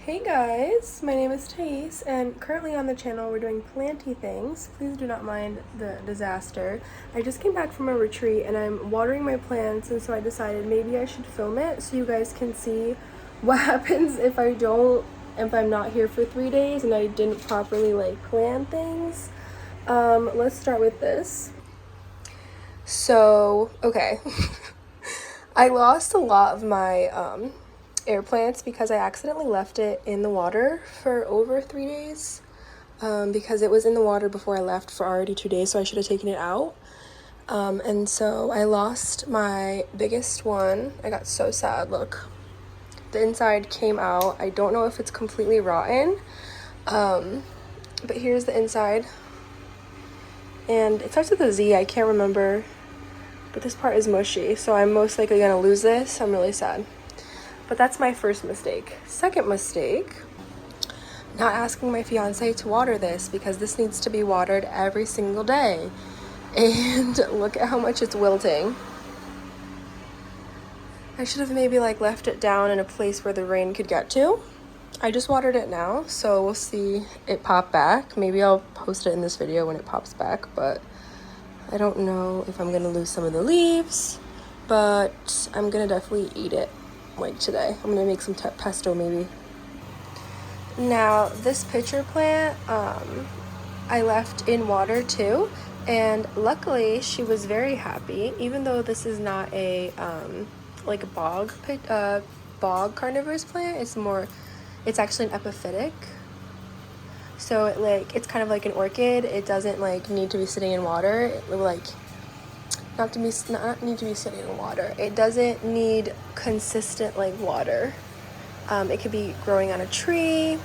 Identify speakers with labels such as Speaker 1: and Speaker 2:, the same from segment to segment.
Speaker 1: Hey guys, my name is Thais, and currently on the channel we're doing planty things. Please do not mind the disaster. I just came back from a retreat and I'm watering my plants, and so I decided maybe I should film it so you guys can see what happens if I'm not here for 3 days and I didn't properly plan things. Let's start with this. So, okay. I lost a lot of my air plants because I accidentally left it in the water for over 3 days because it was in the water before I left for already 2 days, so I should have taken it out. And so I lost my biggest one. I got so sad. Look, the inside came out. I don't know if it's completely rotten, but here's the inside, and it starts with a Z. I can't remember, but this part is mushy, so I'm most likely gonna lose this. I'm really sad. But that's my first mistake. Second mistake, not asking my fiance to water this, because this needs to be watered every single day. And look at how much it's wilting. I should have maybe left it down in a place where the rain could get to. I just watered it now, so we'll see it pop back. Maybe I'll post it in this video when it pops back, but I don't know if I'm gonna lose some of the leaves, but I'm gonna definitely eat it. Today I'm gonna make some pesto maybe. Now this pitcher plant I left in water too, and luckily she was very happy, even though this is not a bog carnivorous plant. It's actually an epiphytic, so it's kind of like an orchid. It doesn't need to be sitting in water. Not need to be sitting in water. It doesn't need consistent water. It could be growing on a tree.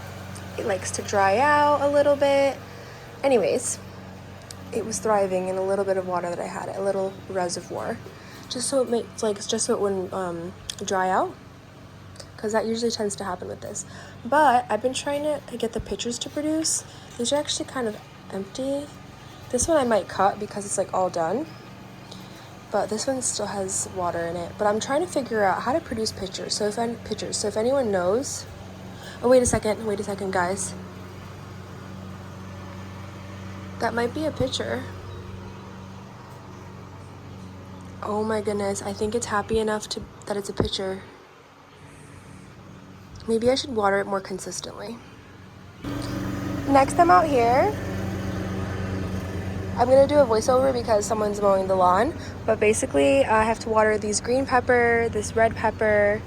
Speaker 1: It likes to dry out a little bit. Anyways, it was thriving in a little bit of water that I had, a little reservoir, just so it wouldn't dry out, because that usually tends to happen with this. But I've been trying to get the pitchers to produce. These are actually kind of empty. This one I might cut because it's all done. But this one still has water in it. But I'm trying to figure out how to produce pitchers. So if anyone knows... Oh, wait a second, guys. That might be a pitcher. Oh my goodness, I think it's happy enough that it's a pitcher. Maybe I should water it more consistently. Next, I'm out here. I'm gonna do a voiceover because someone's mowing the lawn, but basically I have to water these green pepper, this red pepper,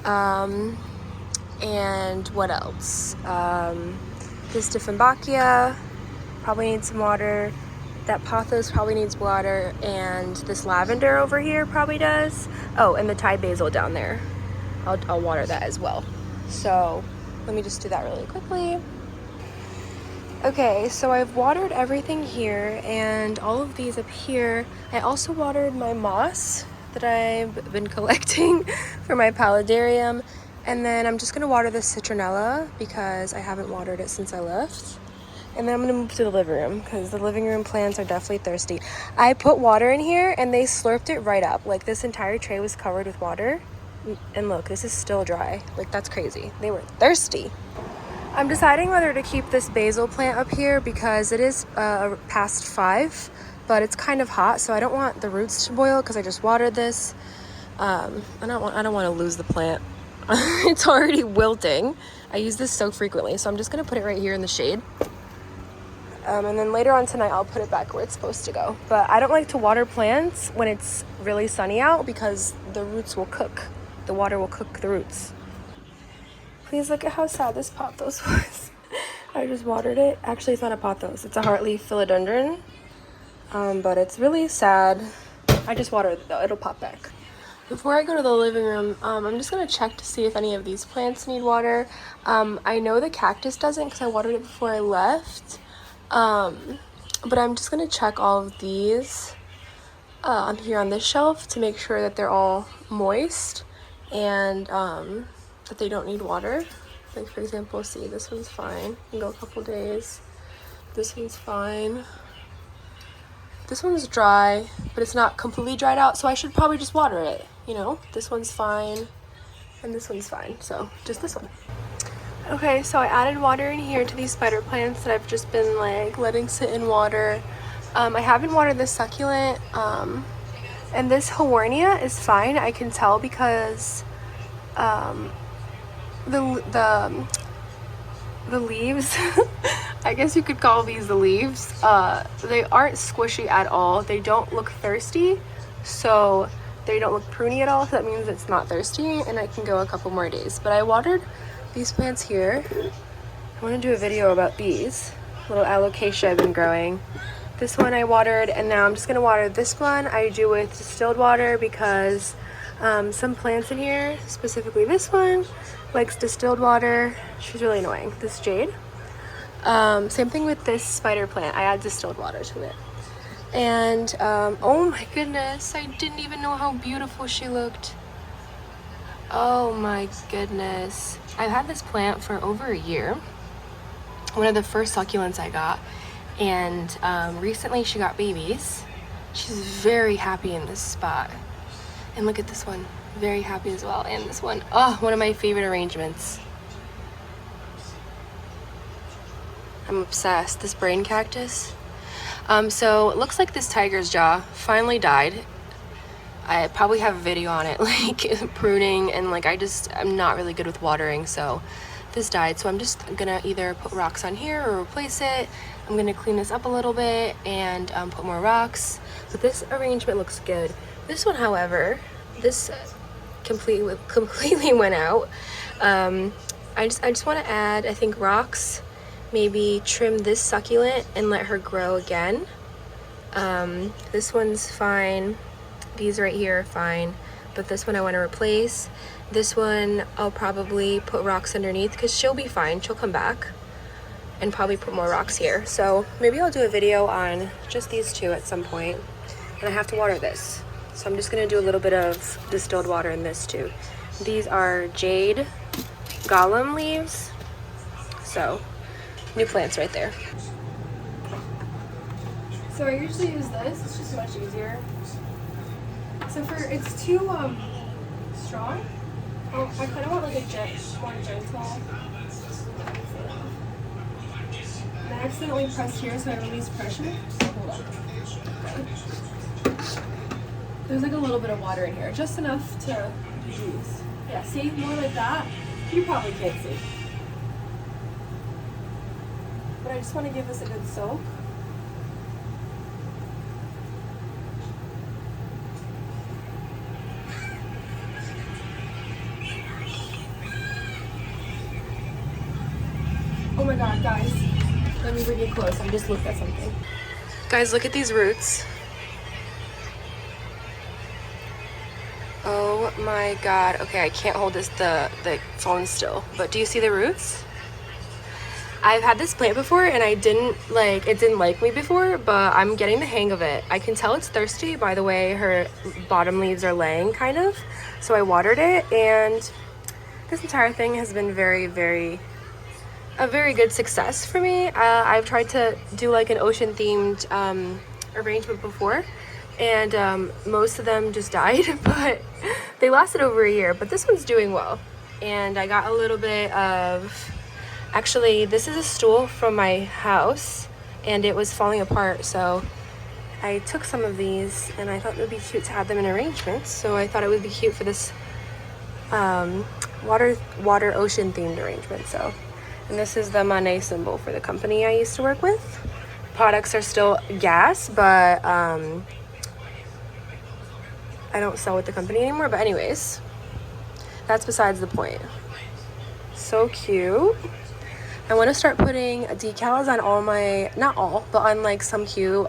Speaker 1: and what else? This Dieffenbachia probably needs some water. That pothos probably needs water, and this lavender over here probably does. Oh, and the Thai basil down there. I'll water that as well. So let me just do that really quickly. Okay, so I've watered everything here and all of these up here. I also watered my moss that I've been collecting for my paludarium. And then I'm just gonna water this citronella because I haven't watered it since I left. And then I'm gonna move to the living room because the living room plants are definitely thirsty. I put water in here and they slurped it right up. This entire tray was covered with water. And look, this is still dry. That's crazy. They were thirsty. I'm deciding whether to keep this basil plant up here because it is past 5, but it's kind of hot, so I don't want the roots to boil because I just watered this. I don't want to lose the plant. It's already wilting. I use this so frequently, so I'm just gonna put it right here in the shade. And then later on tonight, I'll put it back where it's supposed to go. But I don't like to water plants when it's really sunny out because the roots will cook. The water will cook the roots. Please look at how sad this pothos was. I just watered it. Actually, it's not a pothos. It's a heartleaf philodendron. But it's really sad. I just watered it though. It'll pop back. Before I go to the living room, I'm just going to check to see if any of these plants need water. I know the cactus doesn't because I watered it before I left. But I'm just going to check all of these here on this shelf to make sure that they're all moist and that they don't need water. For example, see, this one's fine. You can go a couple days. This one's fine. This one's dry, but it's not completely dried out, so I should probably just water it, This one's fine, and this one's fine, so just this one. Okay, so I added water in here to these spider plants that I've just been like letting sit in water. I haven't watered this succulent, and this Hoya is fine. I can tell because the leaves, I guess you could call these the leaves, they aren't squishy at all. They don't look thirsty, so they don't look pruny at all, so that means it's not thirsty and I can go a couple more days. But I watered these plants here. I want to do a video about these little alocasia I've been growing. This one I watered, and now I'm just going to water this one. I do with distilled water because some plants in here, specifically this one, likes distilled water. She's really annoying, this jade. Same thing with this spider plant. I add distilled water to it. And oh my goodness, I didn't even know how beautiful she looked. Oh my goodness. I've had this plant for over a year. One of the first succulents I got. And recently she got babies. She's very happy in this spot. And look at this one, very happy as well. And this one, oh, one of my favorite arrangements. I'm obsessed. This brain cactus. So it looks like this tiger's jaw finally died. I probably have a video on it, like pruning, and like I'm not really good with watering, so this died. So I'm just gonna either put rocks on here or replace it. I'm gonna clean this up a little bit and put more rocks. But this arrangement looks good. This one, however, this completely went out. I just want to add, I think, rocks. Maybe trim this succulent and let her grow again. This one's fine. These right here are fine, but this one I want to replace. This one I'll probably put rocks underneath because she'll be fine. She'll come back, and probably put more rocks here. So maybe I'll do a video on just these two at some point. And I have to water this. So I'm just gonna do a little bit of distilled water in this too. These are jade golem leaves. So new plants right there. So I usually use this, it's just much easier. So it's too strong. Oh, I kind of want like a more gentle. And I accidentally pressed here, so I released pressure. So hold on. Okay. There's like a little bit of water in here, just enough to use. Yeah, see, more like that. You probably can't see. But I just want to give this a good soak. Oh my god, guys. Let me bring you close. I just looked at something. Guys, look at these roots. Oh my god. Okay, I can't hold the phone still. But do you see the roots? I've had this plant before and it didn't like me before, but I'm getting the hang of it. I can tell it's thirsty by the way her bottom leaves are laying, kind of. So I watered it, and this entire thing has been a very good success for me. I've tried to do like an ocean themed arrangement before, and most of them just died, but they lasted over a year. But this one's doing well, and I got a little bit of, actually this is a stool from my house and it was falling apart, so I took some of these and I thought it would be cute to have them in arrangements. So I thought it would be cute for this water ocean themed arrangement. So, and this is the Monet symbol for the company I used to work with. Products are still gas, but I don't sell with the company anymore. But anyways, that's besides the point. So cute. I want to start putting decals on all my, not all, but on like some cute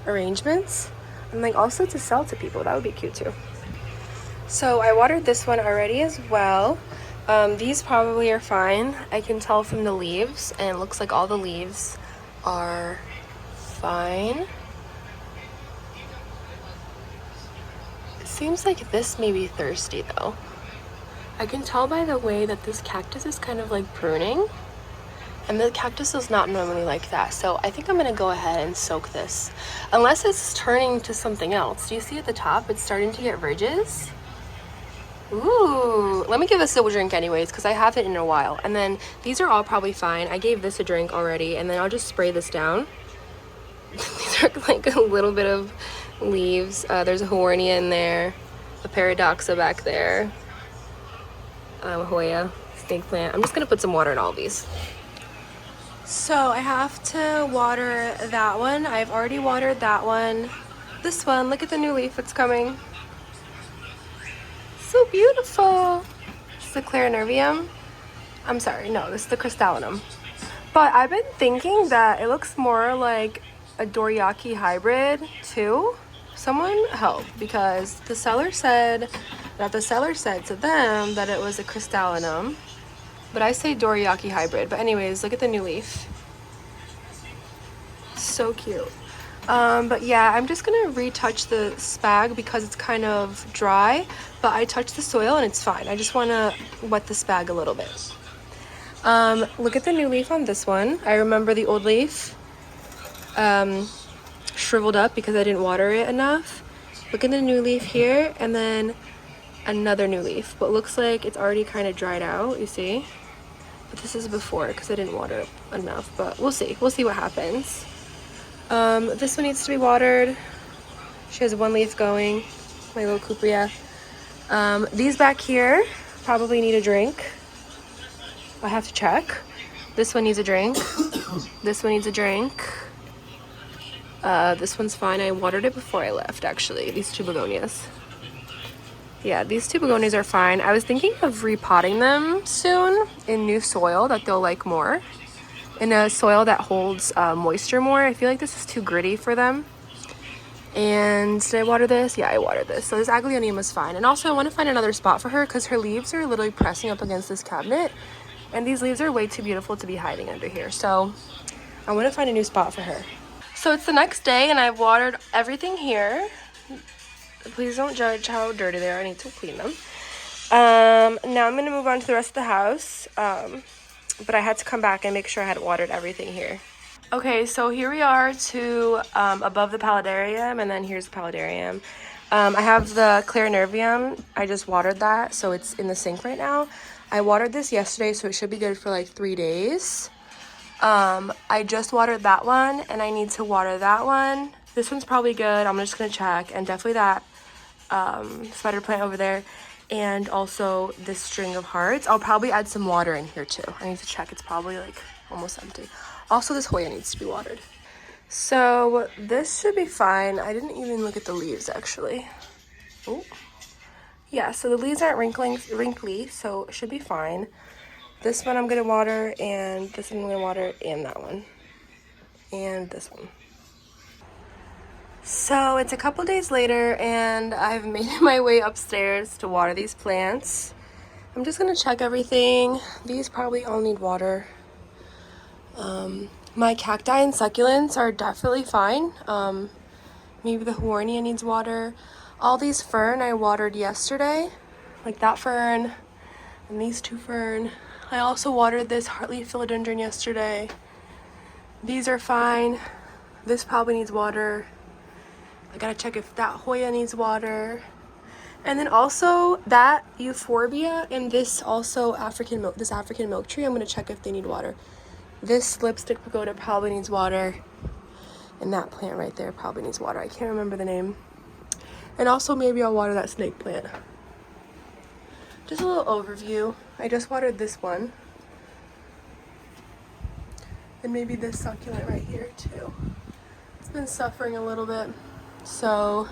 Speaker 1: arrangements, and like also to sell to people. That would be cute too. So I watered this one already as well. These probably are fine. I can tell from the leaves, and it looks like all the leaves are fine. It seems like this may be thirsty though. I can tell by the way that this cactus is kind of like pruning, and the cactus is not normally like that. So I think I'm gonna go ahead and soak this, unless it's turning to something else. Do you see at the top it's starting to get ridges? Ooh, let me give this a drink anyways because I haven't in a while. And then these are all probably fine. I gave this a drink already, and then I'll just spray this down. These are like a little bit of leaves. There's a Hoya in there, a Paradoxa back there, Hoya Eggplant. I'm just gonna put some water in all of these. So I have to water that one. I've already watered that one. This one, look at the new leaf that's coming. So beautiful. This is the Clarinervium. I'm sorry, no, this is the Crystallinum. But I've been thinking that it looks more like a Dorayaki hybrid too. Someone help, because the seller said to them that it was a Crystallinum. But I say Dorayaki hybrid. But anyways, look at the new leaf. So cute. But yeah, I'm just gonna retouch the spag because it's kind of dry, but I touched the soil and it's fine. I just wanna wet the spag a little bit. Look at the new leaf on this one. I remember the old leaf shriveled up because I didn't water it enough. Look at the new leaf here, and then another new leaf, but looks like it's already kind of dried out, you see? But this is before because I didn't water it enough, but we'll see what happens. This one needs to be watered. She has one leaf going, my little cupria. These back here probably need a drink. I have to check. This one needs a drink. This one needs a drink. This one's fine. I watered it before I left, actually. These two begonias. Yeah, these two begonias are fine. I was thinking of repotting them soon in new soil that they'll like more. In a soil that holds moisture more. I feel like this is too gritty for them. And did I water this? Yeah, I watered this. So this Aglaonium is fine. And also I want to find another spot for her because her leaves are literally pressing up against this cabinet. And these leaves are way too beautiful to be hiding under here. So I want to find a new spot for her. So it's the next day and I've watered everything here. Please don't judge how dirty they are. I need to clean them. Now I'm going to move on to the rest of the house. But I had to come back and make sure I had watered everything here. Okay, so here we are to above the paludarium, and then here's the paludarium. I have the Clarinervium. I just watered that, so it's in the sink right now. I watered this yesterday, so it should be good for like 3 days. I just watered that one, and I need to water that one. This one's probably good. I'm just gonna check, and definitely that spider plant over there, and also this string of hearts. I'll probably add some water in here too. I need to check. It's probably like almost empty. Also, this Hoya needs to be watered. So this should be fine. I didn't even look at the leaves actually. Oh, yeah. So the leaves aren't wrinkly, so it should be fine. This one I'm gonna water, and this one I'm gonna water, and that one, and this one. So it's a couple days later and I've made my way upstairs to water these plants. I'm just gonna check everything. These probably all need water. My cacti and succulents are definitely fine. Maybe the Hoya needs water. All these fern I watered yesterday, like that fern and these two fern. I also watered this heartleaf philodendron yesterday. These are fine. This probably needs water. I gotta check if that Hoya needs water. And then also that euphorbia and this also African milk tree, I'm gonna check if they need water. This lipstick pagoda probably needs water. And that plant right there probably needs water. I can't remember the name. And also maybe I'll water that snake plant. Just a little overview. I just watered this one. And maybe this succulent right here too. It's been suffering a little bit. So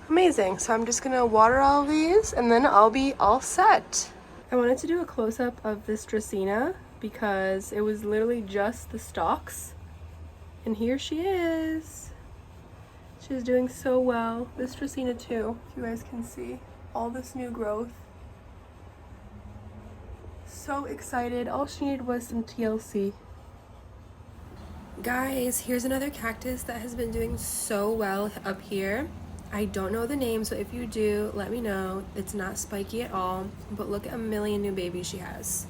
Speaker 1: amazing. So I'm just gonna water all of these and then I'll be all set. I wanted to do a close-up of this Dracena because it was literally just the stalks. And here she is. She's doing so well. This Dracena too, if you guys can see. All this new growth. So excited. All she needed was some TLC. Guys, here's another cactus that has been doing so well up here. I don't know the name, so if you do, let me know. It's not spiky at all, but look at a million new babies she has.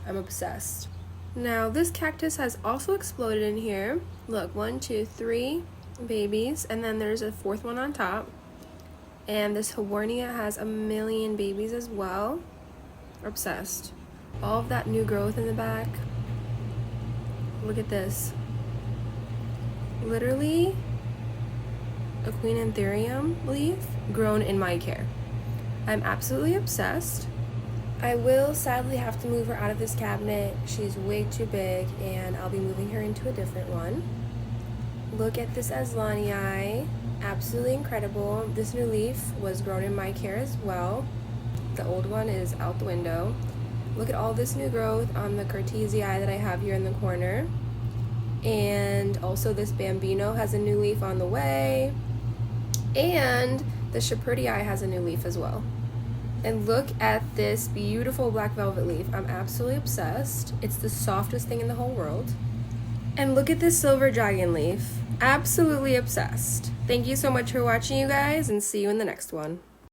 Speaker 1: I'm obsessed. Now, this cactus has also exploded in here. Look, 1, 2, 3 babies, and then there's a 4th one on top. And this Hawornia has a million babies as well. Obsessed. All of that new growth in the back. Look at this. Literally a Queen Anthurium leaf grown in my care. I'm absolutely obsessed. I will sadly have to move her out of this cabinet. She's way too big, and I'll be moving her into a different one. Look at this Aslanii. Absolutely incredible. This new leaf was grown in my care as well. The old one is out the window. Look at all this new growth on the Cartesii that I have here in the corner. And also this Bambino has a new leaf on the way. And the Shepardii has a new leaf as well. And look at this beautiful black velvet leaf. I'm absolutely obsessed. It's the softest thing in the whole world. And look at this silver dragon leaf. Absolutely obsessed. Thank you so much for watching, you guys, and see you in the next one.